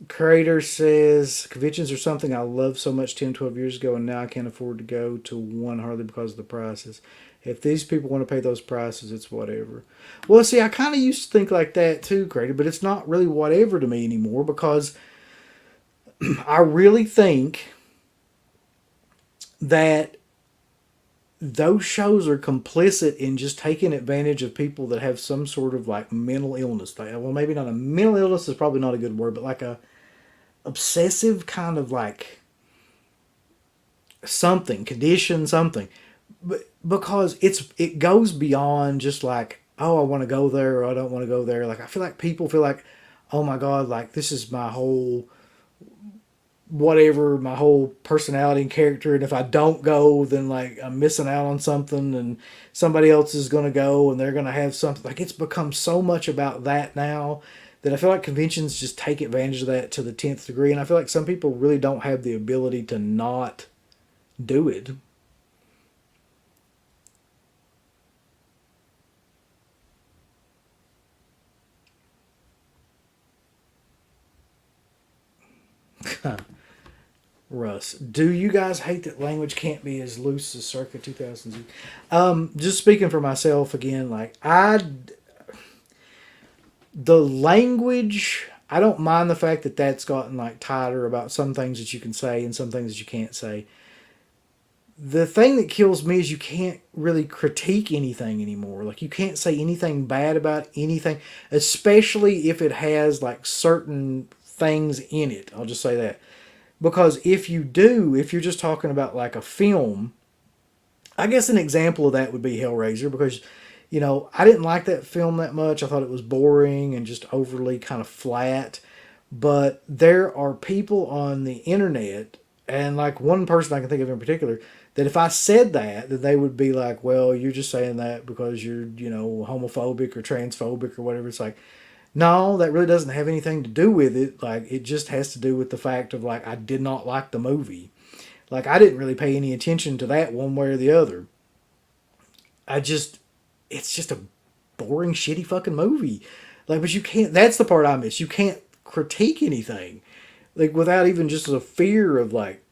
Crater says, conventions are something I loved so much 10, 12 years ago, and now I can't afford to go to one hardly because of the prices. If these people want to pay those prices, it's whatever. Well, see, I kind of used to think like that too, Crater, but it's not really whatever to me anymore because I really think that those shows are complicit in just taking advantage of people that have some sort of like mental illness. Well, maybe not a mental illness is probably not a good word, but like a obsessive kind of like something, condition, something. But because it goes beyond just like, oh, I want to go there or I don't want to go there. Like I feel like people feel like, oh my God, like this is my whole whatever, my whole personality and character, and if I don't go, then like I'm missing out on something, and somebody else is going to go and they're going to have something. Like it's become so much about that now that I feel like conventions just take advantage of that to the 10th degree, and I feel like some people really don't have the ability to not do it. Russ, do you guys hate that language can't be as loose as circa 2000s? Just speaking for myself again, like the language, I don't mind the fact that that's gotten like tighter about some things that you can say and some things that you can't say. The thing that kills me is you can't really critique anything anymore. Like you can't say anything bad about anything, especially if it has like certain things in it. I'll just say that. Because if you do, if you're just talking about like a film, I guess an example of that would be Hellraiser because, you know, I didn't like that film that much. I thought it was boring and just overly kind of flat. But there are people on the internet, and like one person I can think of in particular, that if I said that, then they would be like, well, you're just saying that because you're, you know, homophobic or transphobic or whatever. It's like, no, that really doesn't have anything to do with it. Like, it just has to do with the fact of, like, I did not like the movie. Like, I didn't really pay any attention to that one way or the other. It's just a boring, shitty fucking movie. Like, but you can't, that's the part I miss. You can't critique anything. Like, without even just a fear of, like,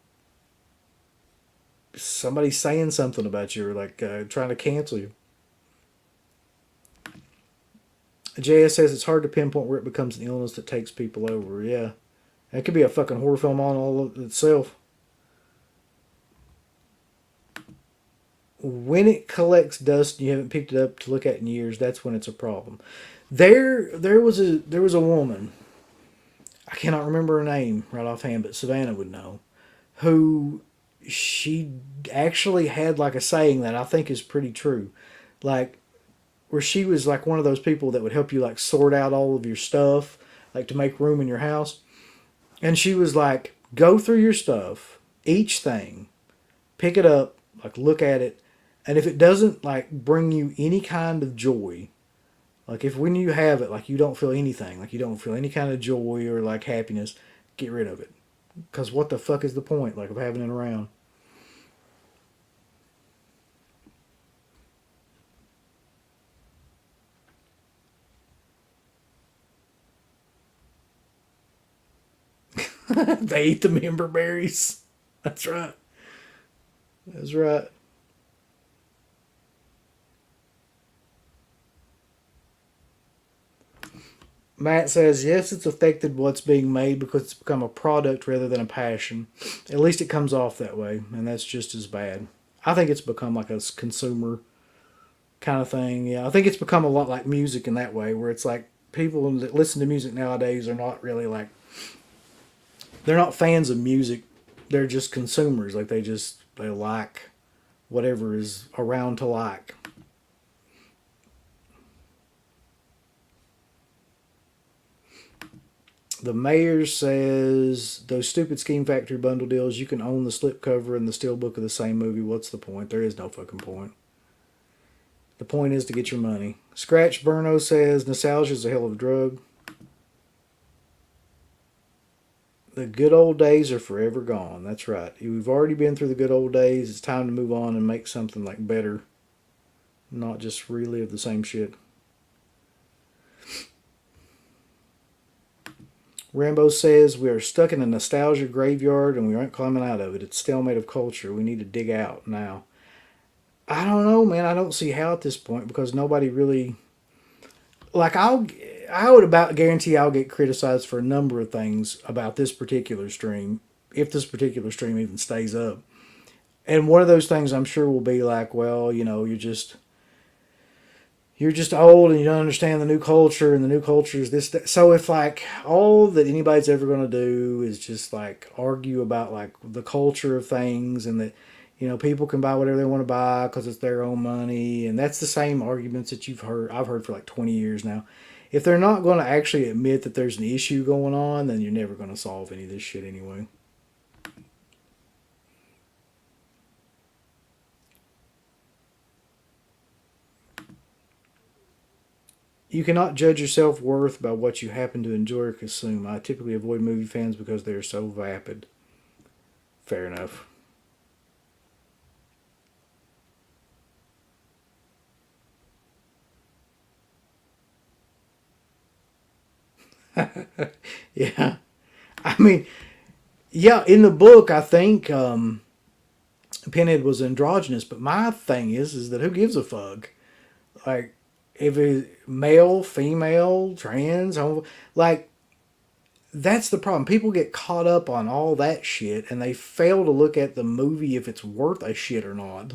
somebody saying something about you or, like, trying to cancel you. JS says it's hard to pinpoint where it becomes an illness that takes people over. Yeah. It could be a fucking horror film on all of itself. When it collects dust and you haven't picked it up to look at in years, that's when it's a problem. There was a woman, I cannot remember her name right offhand, but Savannah would know, who she actually had like a saying that I think is pretty true. Like where she was like one of those people that would help you like sort out all of your stuff, like to make room in your house. And she was like, go through your stuff, each thing, pick it up, like look at it, and if it doesn't like bring you any kind of joy, like if when you have it, like you don't feel anything, like you don't feel any kind of joy or like happiness, get rid of it. Because what the fuck is the point, like of having it around? They eat the member berries. That's right. That's right. Matt says, yes, it's affected what's being made because it's become a product rather than a passion. At least it comes off that way, and that's just as bad. I think it's become like a consumer kind of thing. Yeah, I think it's become a lot like music in that way, where it's like people that listen to music nowadays are not really like, they're not fans of music. They're just consumers. Like they like whatever is around to like. The mayor says those stupid Scheme Factory bundle deals. You can own the slipcover and the steelbook of the same movie. What's the point? There is no fucking point. The point is to get your money. Scratch Burno says nostalgia is a hell of a drug. The good old days are forever gone. That's right. We've already been through the good old days. It's time to move on and make something like better, not just relive the same shit. Rambo says we are stuck in a nostalgia graveyard and we aren't climbing out of it. It's stalemate of culture. We need to dig out now. I don't know, man. I don't see how at this point because nobody really like. I would about guarantee I'll get criticized for a number of things about this particular stream if this particular stream even stays up. And one of those things I'm sure will be like, well, you're just old and you don't understand the new culture and the new culture is this that. So if like all that anybody's ever going to do is just like argue about like the culture of things and that people can buy whatever they want to buy because it's their own money, and that's the same arguments that I've heard for like 20 years now. If they're not going to actually admit that there's an issue going on, then you're never going to solve any of this shit anyway. You cannot judge your self worth by what you happen to enjoy or consume. I typically avoid movie fans because they are so vapid. Fair enough. Yeah. I mean, yeah, in the book, I think Pinhead was androgynous, but my thing is that who gives a fuck? Like, if it's male, female, trans, like, that's the problem. People get caught up on all that shit and they fail to look at the movie if it's worth a shit or not.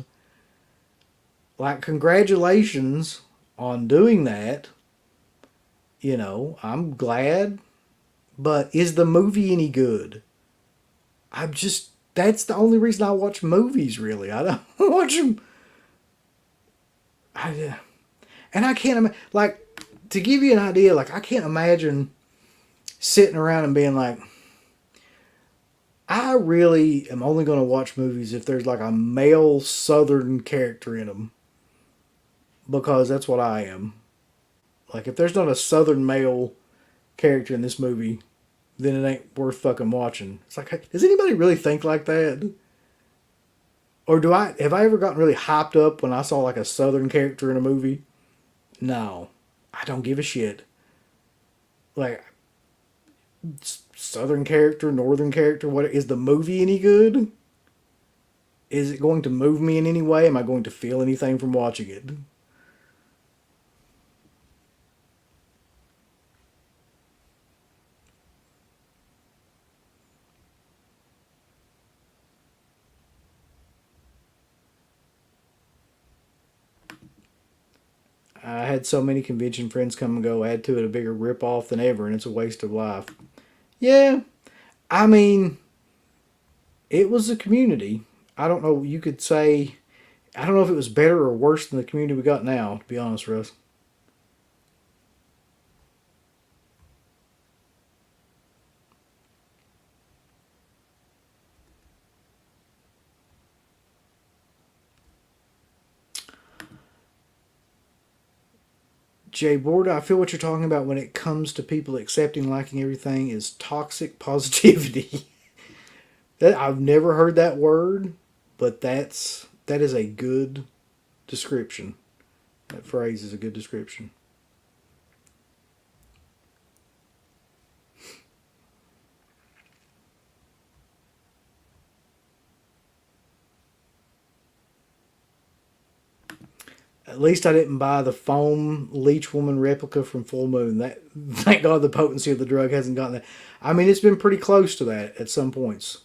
Like, congratulations on doing that. I'm glad. But is the movie any good? That's the only reason I watch movies, really. I don't watch them. And I can't, like, to give you an idea, like, I can't imagine sitting around and being like, I really am only going to watch movies if there's like a male southern character in them because that's what I am. Like, if there's not a southern male character in this movie, then it ain't worth fucking watching. It's like, does anybody really think like that? Or have I ever gotten really hyped up when I saw like a southern character in a movie? No. I don't give a shit. Like, southern character, northern character, what is the movie any good? Is it going to move me in any way? Am I going to feel anything from watching it? I had so many convention friends come and go, add to it a bigger rip off than ever, and it's a waste of life. Yeah, I mean, it was a community. I don't know. You could say, I don't know if it was better or worse than the community we got now. To be honest, Russ. Jay Borda, I feel what you're talking about when it comes to people accepting, liking everything is toxic positivity. That I've never heard that word, but that is a good description. That phrase is a good description. At least I didn't buy the foam leech woman replica from Full Moon. That thank God the potency of the drug hasn't gotten that. I mean, it's been pretty close to that at some points,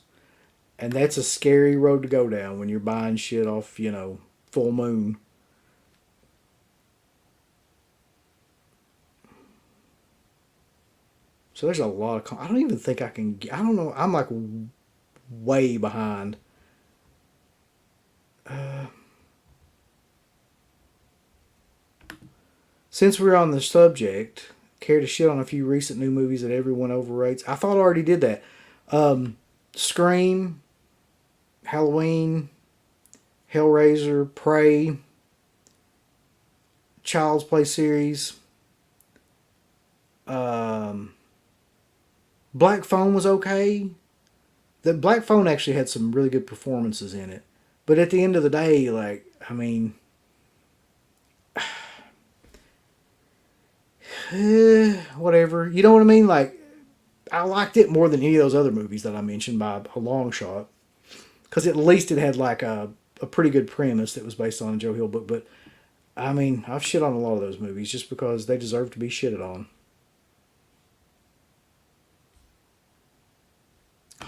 and that's a scary road to go down when you're buying shit off, Full Moon. So there's a lot of. I don't even think I can. I don't know. I'm like way behind. Uh, since we're on the subject, care to shit on a few recent new movies that everyone overrates? I thought I already did that. Scream, Halloween, Hellraiser, Prey, Child's Play series. Um, Black Phone was okay. The Black Phone actually had some really good performances in it. But at the end of the day, like, I mean, whatever. You know what I mean? Like, I liked it more than any of those other movies that I mentioned by a long shot. Because at least it had, like, a pretty good premise that was based on a Joe Hill book. But, I mean, I've shit on a lot of those movies just because they deserve to be shitted on.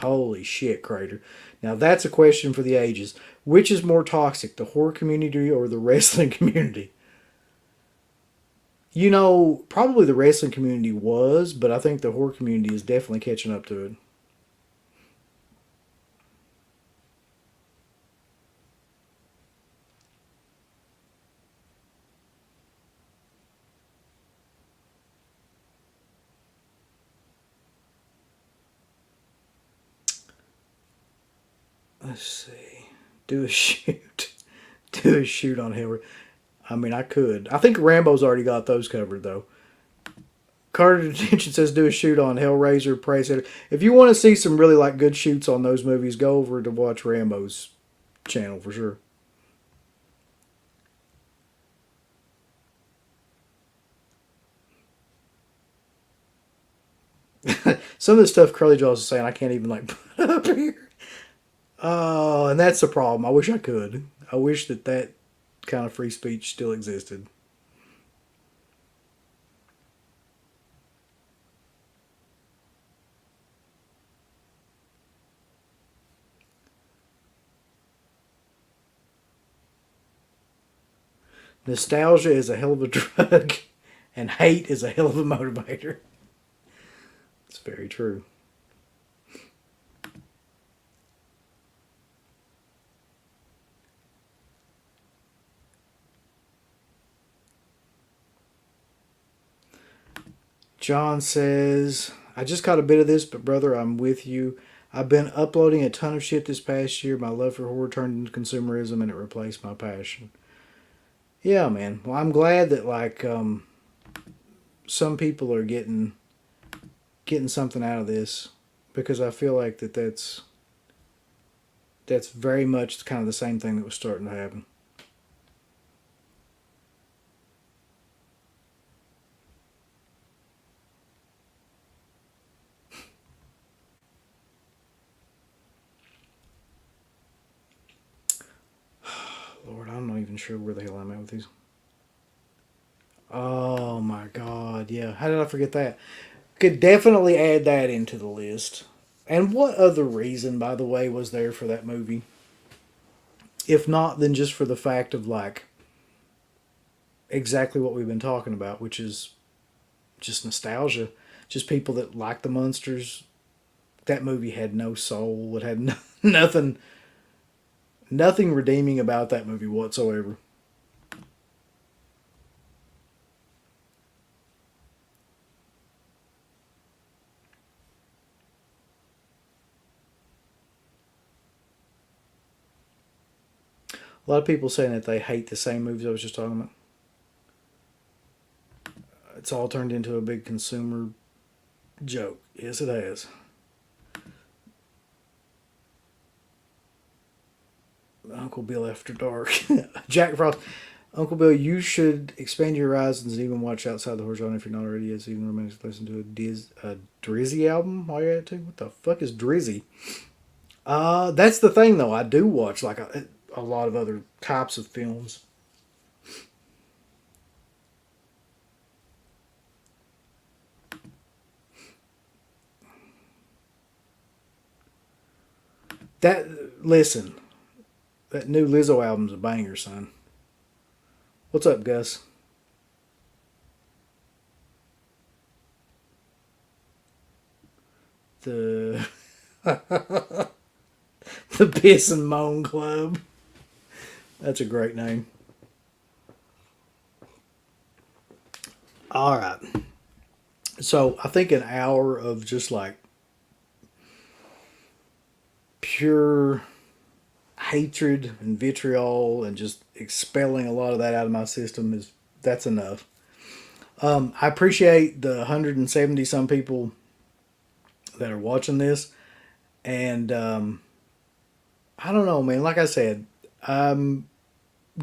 Holy shit, Crater. Now that's a question for the ages. Which is more toxic, the horror community or the wrestling community? Probably the wrestling community was, but I think the horror community is definitely catching up to it. Let's see. Do a shoot. Do a shoot on Hillary. I mean, I could. I think Rambo's already got those covered, though. Carter Detention says do a shoot on Hellraiser, Prey. If you want to see some really like good shoots on those movies, go over to watch Rambo's channel for sure. Some of the stuff Curly Jaws is saying, I can't even like put up here. Oh, and that's the problem. I wish I could. I wish that kind of free speech still existed. Nostalgia is a hell of a drug, and hate is a hell of a motivator. It's very true. John says, I just caught a bit of this, but brother, I'm with you. I've been uploading a ton of shit this past year. My love for horror turned into consumerism and it replaced my passion. Yeah, man. Well, I'm glad that some people are getting something out of this because I feel like that's very much kind of the same thing that was starting to happen. Lord, I'm not even sure where the hell I'm at with these. Oh my god, yeah. How did I forget that? Could definitely add that into the list. And what other reason, by the way, was there for that movie? If not, then just for the fact of like exactly what we've been talking about, which is just nostalgia. Just people that like the monsters. That movie had no soul. It had nothing redeeming about that movie whatsoever. A lot of people saying that they hate the same movies I was just talking about. It's all turned into a big consumer joke. Yes, it has. Uncle Bill After Dark. Jack Frost. Uncle Bill, you should expand your horizons and even watch outside the horror genre if you're not already. It's even romantic to listen to a Drizzy album while you're at it too. What the fuck is Drizzy? That's the thing though. I do watch like a lot of other types of films. Listen, that new Lizzo album's a banger, son. What's up, Gus? The the Piss and Moan Club. That's a great name. All right. So I think an hour of just like pure hatred and vitriol and just expelling a lot of that out of my system is that's enough. I appreciate the 170 some people that are watching this, and I don't know, man. Like I said, I'm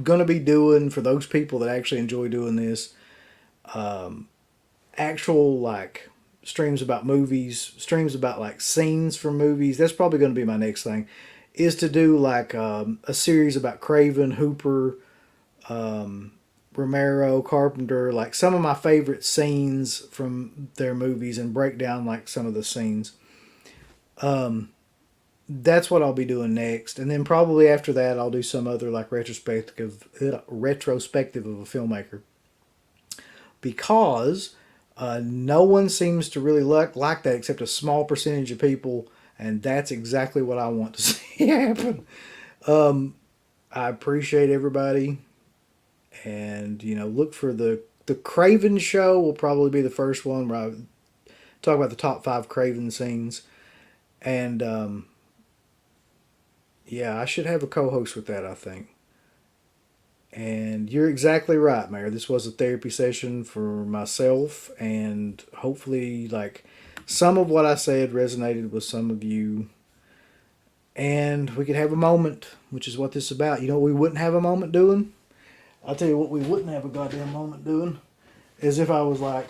gonna be doing for those people that actually enjoy doing this actual like streams about movies, streams about like scenes from movies. That's probably going to be my next thing, is to do like a series about Craven, Hooper, Romero, Carpenter, like some of my favorite scenes from their movies and break down like some of the scenes. That's what I'll be doing next, and then probably after that I'll do some other like retrospective of a filmmaker because no one seems to really like that except a small percentage of people, and that's exactly what I want to see happen. I appreciate everybody, and look for the Craven show will probably be the first one where I talk about the top 5 Craven scenes, and yeah, I should have a co-host with that, I think. And you're exactly right, Mayor. This was a therapy session for myself, and hopefully, like, some of what I said resonated with some of you. And we could have a moment, which is what this is about. You know what we wouldn't have a moment doing? I'll tell you what we wouldn't have a goddamn moment doing. Is if I was like,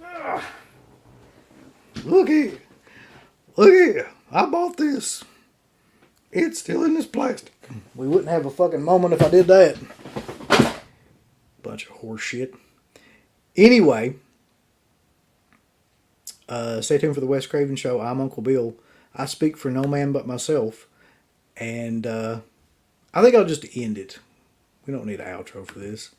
"Ah, look here, look here, I bought this. It's still in this plastic." We wouldn't have a fucking moment if I did that. Bunch of horse shit. Anyway, stay tuned for the Wes Craven Show. I'm Uncle Bill. I speak for no man but myself. And I think I'll just end it. We don't need an outro for this.